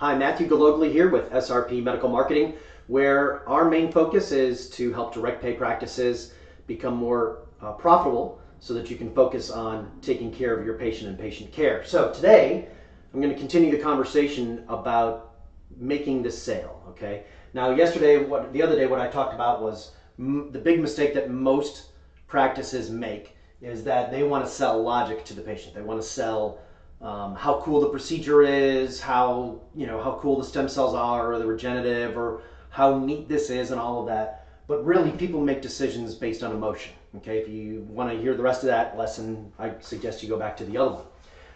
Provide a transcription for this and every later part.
Hi, Matthew Gillogly here with SRP Medical Marketing, where our main focus is to help direct pay practices become more profitable so that you can focus on taking care of your patient and patient care. So today, I'm going to continue the conversation about making the sale, okay? Now, the other day, what I talked about was the big mistake that most practices make is that they want to sell logic to the patient. They want to sell how cool the procedure is, how cool the stem cells are, or the regenerative, or how neat this is, and all of that. But really, people make decisions based on emotion. Okay, if you want to hear the rest of that lesson, I suggest you go back to the other one.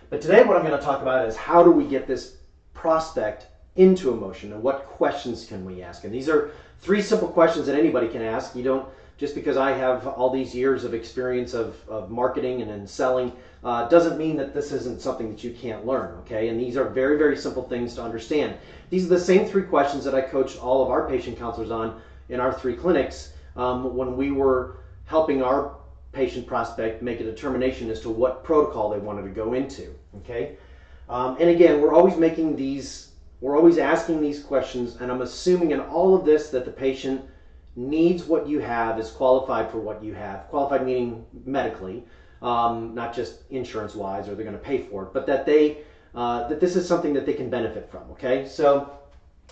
But today, what I'm going to talk about is how do we get this prospect into emotion, and what questions can we ask? And these are 3 simple questions that anybody can ask. You don't, just because I have all these years of experience of marketing and in selling, doesn't mean that this isn't something that you can't learn, okay? And these are very, very simple things to understand. These are the same 3 questions that I coached all of our patient counselors on in our 3 clinics when we were helping our patient prospect make a determination as to what protocol they wanted to go into, okay? And again, we're always asking these questions, and I'm assuming in all of this that the patient needs what you have, is qualified for what you have. Qualified meaning medically, not just insurance-wise, or they're going to pay for it, but that that this is something that they can benefit from. Okay, so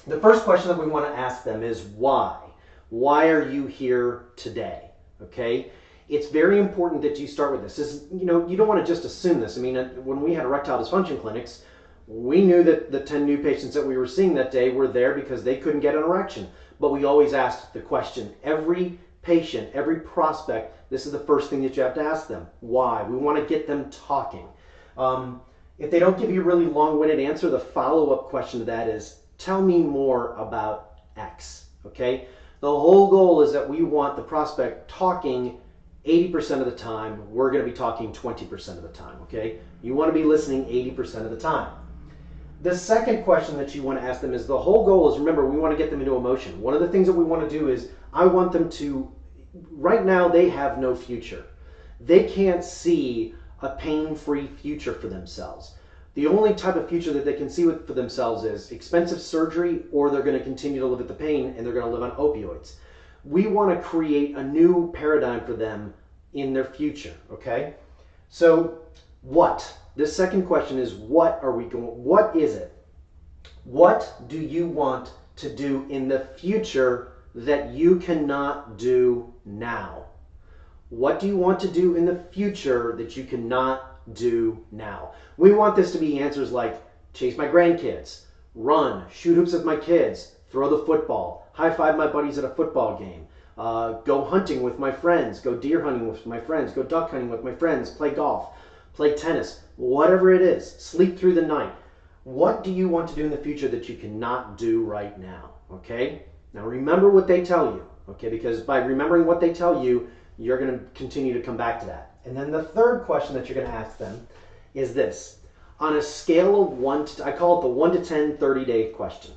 the first question that we want to ask them is why. Why are you here today? Okay, it's very important that you start with this. You don't want to just assume this. I mean, when we had erectile dysfunction clinics, we knew that the 10 new patients that we were seeing that day were there because they couldn't get an erection. But we always asked the question, every patient, every prospect, this is the first thing that you have to ask them. Why? We want to get them talking. If they don't give you a really long-winded answer, the follow-up question to that is, tell me more about X, okay? The whole goal is that we want the prospect talking 80% of the time. We're going to be talking 20% of the time, okay? You want to be listening 80% of the time. The second question that you want to ask them is, the whole goal is, remember, we want to get them into emotion. One of the things that we want to do is, I want them to, right now they have no future. They can't see a pain-free future for themselves. The only type of future that they can see for themselves is expensive surgery, or they're going to continue to live with the pain and they're going to live on opioids. We want to create a new paradigm for them in their future, okay? So what? This second question is, what is it? What do you want to do in the future that you cannot do now? What do you want to do in the future that you cannot do now? We want this to be answers like chase my grandkids, run, shoot hoops with my kids, throw the football, high-five my buddies at a football game, go hunting with my friends, go deer hunting with my friends, go duck hunting with my friends, play golf, play tennis, whatever it is, sleep through the night. What do you want to do in the future that you cannot do right now? Okay? Now remember what they tell you, okay? Because by remembering what they tell you, you're going to continue to come back to that. And then the third question that you're going to ask them is this. On a scale of 1 to, I call it the 1 to 10 30-day question.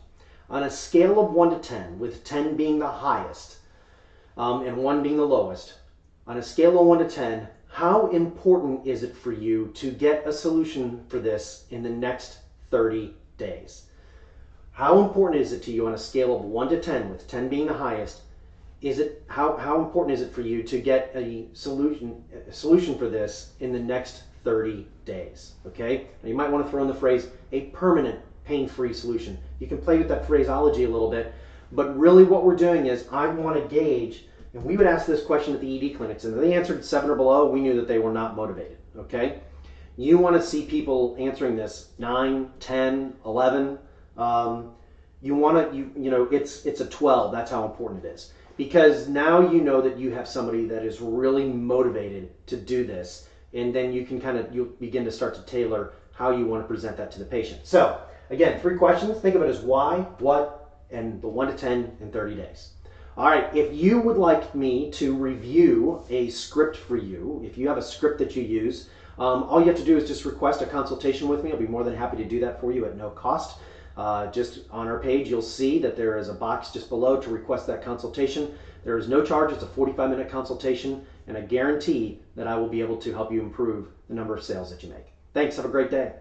On a scale of 1 to 10, with 10 being the highest and 1 being the lowest, on a scale of 1 to 10, how important is it for you to get a solution for this in the next 30 days? How important is it to you on a scale of 1 to 10, with 10 being the highest? How important is it for you to get a solution for this in the next 30 days? Okay? Now you might want to throw in the phrase, a permanent pain-free solution. You can play with that phraseology a little bit, but really what we're doing is, I want to gauge. And we would ask this question at the ED clinics, and if they answered 7 or below, we knew that they were not motivated, okay? You want to see people answering this 9, 10, 11. It's a 12. That's how important it is. Because now you know that you have somebody that is really motivated to do this, and then you can you'll begin to start to tailor how you want to present that to the patient. So, again, 3 questions. Think of it as why, what, and the 1 to 10 in 30 days. All right, if you would like me to review a script for you, if you have a script that you use, all you have to do is just request a consultation with me. I'll be more than happy to do that for you at no cost. Just on our page, you'll see that there is a box just below to request that consultation. There is no charge. It's a 45-minute consultation, and I guarantee that I will be able to help you improve the number of sales that you make. Thanks. Have a great day.